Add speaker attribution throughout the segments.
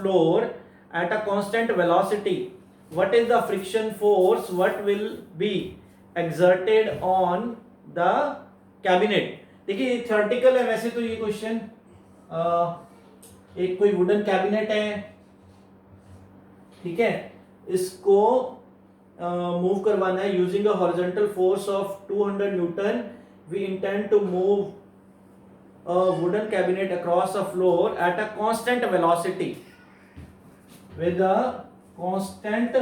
Speaker 1: floor at a constant velocity, what is the friction force what will be exerted on the cabinet? देखिए theoretical है वैसे तो ये question, एक कोई वुडन कैबिनेट है, ठीक है, इसको मूव करवाना है using a horizontal force of 200 newton. We intend to move a wooden cabinet across a floor at a constant velocity with a constant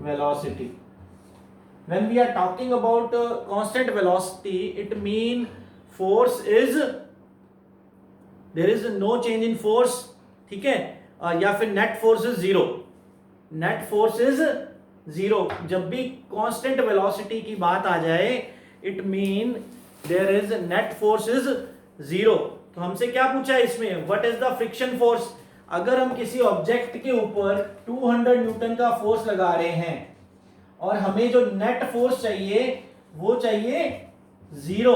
Speaker 1: velocity. When we are talking about constant velocity, it mean force is, there is no change in force, ठीक है, या फिर net force is zero. Net force is zero. जब भी constant velocity की बात आ जाए, it mean there is net force is zero. तो हमसे क्या पूछा है इसमें, what is the friction force? अगर हम किसी ऑब्जेक्ट के ऊपर 200 न्यूटन का फोर्स लगा रहे हैं और हमें जो नेट फोर्स चाहिए वो चाहिए जीरो,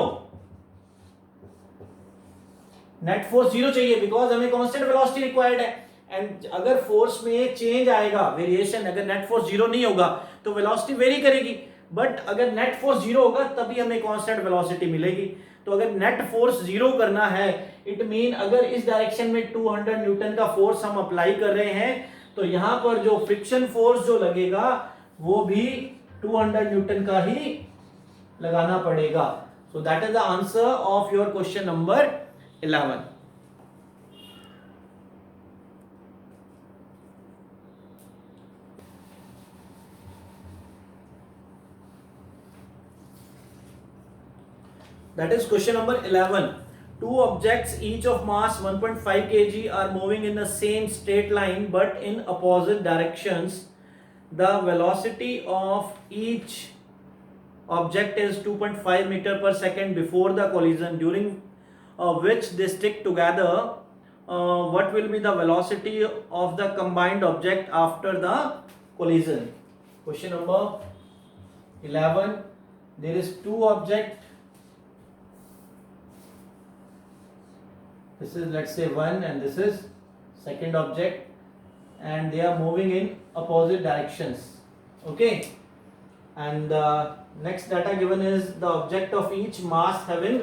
Speaker 1: नेट फोर्स जीरो चाहिए बिकॉज हमें कांस्टेंट वेलोसिटी रिक्वायर्ड है. एंड अगर फोर्स में चेंज आएगा, वेरिएशन, अगर नेट फोर्स जीरो नहीं होगा तो वेलोसिटी वेरी करेगी, बट अगर नेट फोर्स जीरो होगा तभी हमें कांस्टेंट वेलोसिटी मिलेगी. तो अगर नेट फोर्स जीरो करना है, इट मीन अगर इस डायरेक्शन में 200 न्यूटन का फोर्स हम अप्लाई कर रहे हैं तो यहां पर जो फ्रिक्शन फोर्स जो लगेगा वो भी 200 न्यूटन का ही लगाना पड़ेगा. So that is the answer of your question number 11. That is question number 11. Two objects each of mass 1.5 kg are moving in the same straight line but in opposite directions. The velocity of each object is 2.5 meter per second before the collision, during which they stick together. What will be the velocity of the combined object after the collision? Question number 11. There is two objects. This is, let's say, one, and this is second object, and they are moving in opposite directions. Okay, and next data given is the object of each mass having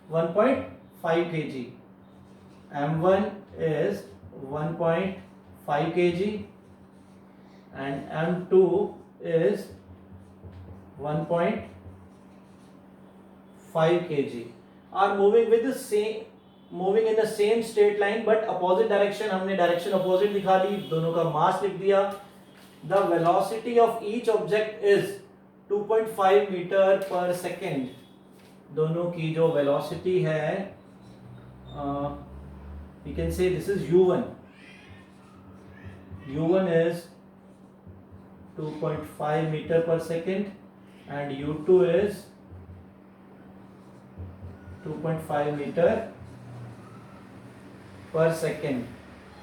Speaker 1: 1.5 kg. M1 is 1.5 kg and M2 is 1.5 kg are moving with the same, moving in the same straight line but opposite direction. हमने direction opposite दिखा दी, दोनों का mass लिख दिया. The velocity of each object is 2.5 meter per second. दोनों की जो वेलोसिटी है, you can say this is u1. u1 is 2.5 meter per second and u2 is 2.5 meter per second.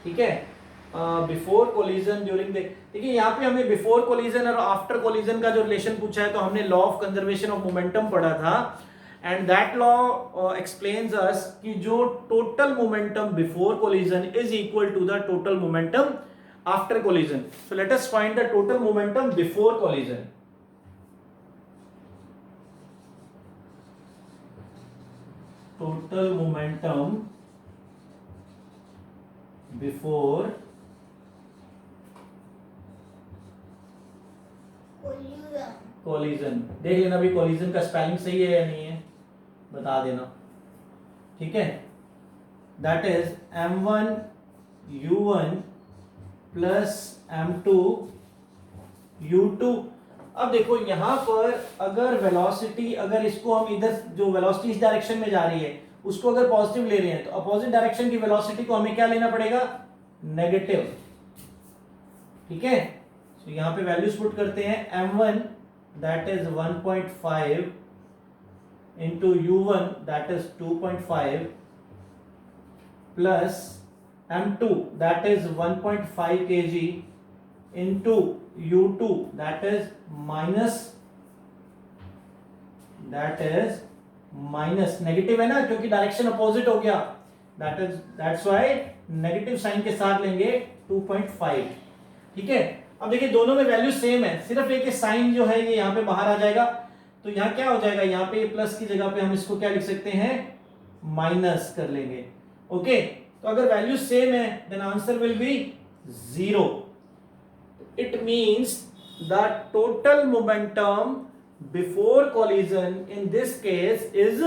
Speaker 1: ठीक है, बिफोर कोलिजन, ड्यूरिंग द, देखिए यहाँ पे हमें बिफोर कोलिजन और आफ्टर कोलिजन का जो रिलेशन पूछा है, तो हमने law of conservation of momentum पढ़ा था, and that law explains us कि जो total momentum before collision is equal to the total momentum after collision. So let us find the total momentum before collision. Total momentum before collision. देख लेना भी collision का spelling सही है या नहीं है, बता देना. ठीक है, that is m1 u1 plus m2 u2. अब देखो यहां पर अगर वेलोसिटी, अगर इसको हम इधर, जो वेलोसिटी इस डायरेक्शन में जा रही है उसको अगर पॉजिटिव ले रहे हैं तो अपोजिट डायरेक्शन की वेलोसिटी को हमें क्या लेना पड़ेगा, नेगेटिव. ठीक है, तो यहां पे वैल्यूज पुट करते हैं. m1 that is 1.5 into u1 that is 2.5 plus m2 that is 1.5 kg into u2 that is minus negative है ना, क्योंकि डायरेक्शन अपोजिट हो गया. दैट्स व्हाई नेगेटिव साइन के साथ लेंगे 2.5। ठीक है, अब देखिए दोनों में वैल्यू सेम है, सिर्फ एक साइन जो है ये यहाँ पे बाहर आ जाएगा, तो यहाँ क्या हो जाएगा, यहाँ पे प्लस की जगह पे हम इसको क्या लिख सकते हैं, माइनस कर लेंगे। ओके, तो अगर वैल्यू सेम है then answer will be 0। It means the total momentum before collision in this case is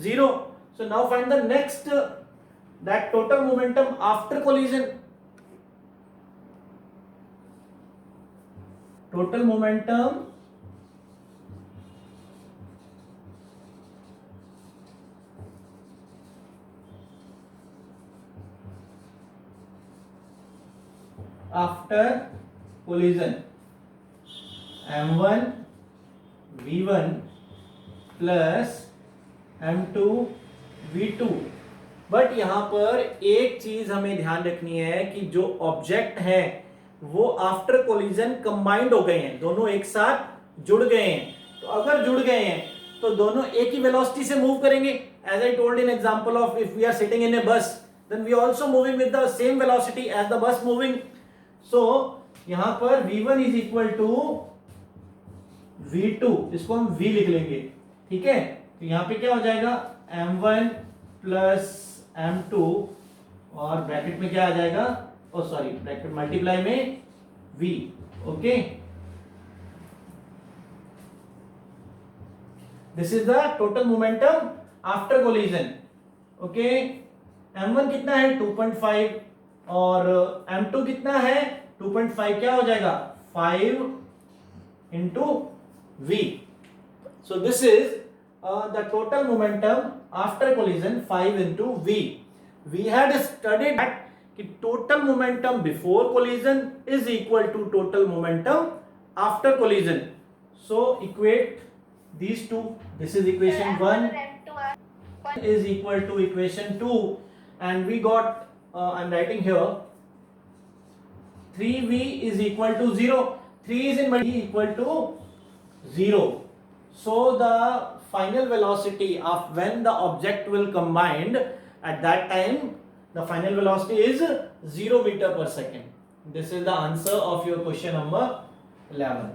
Speaker 1: 0. So now find the next, that total momentum after collision. Total momentum after collision, m1 v1 plus m2 v2। But यहां पर एक चीज हमें ध्यान रखनी है कि जो ऑब्जेक्ट है वो आफ्टर कोलिजन कंबाइंड हो गए हैं, दोनों एक साथ जुड़ गए हैं। तो अगर जुड़ गए हैं तो दोनों एक ही वेलोसिटी से मूव करेंगे। As I told in example of if we are sitting in a bus then we also moving with the same velocity as the bus moving. सो यहां पर v1 is equal to v2, इसको हम v लिख लेंगे। ठीक है, तो यहां पे क्या हो जाएगा, m1 प्लस m2 और ब्रैकेट में क्या आ जाएगा, ओ सॉरी ब्रैकेट मल्टीप्लाई में v। Okay, this is the total momentum after collision. Okay, m1 कितना है 2.5 और m2 कितना है 2.5, क्या हो जाएगा 5 into v. So this is the total momentum after collision 5 into v. We had studied that कि total momentum before collision is equal to total momentum after collision. So equate these two. This is equation 1 is equal to equation 2 and we got I'm writing here 3v is equal to 0. 3 is in multiply equal to 0. So the final velocity of when the object will combined at that time the final velocity is 0 meter per second. This is the answer of your question number 11.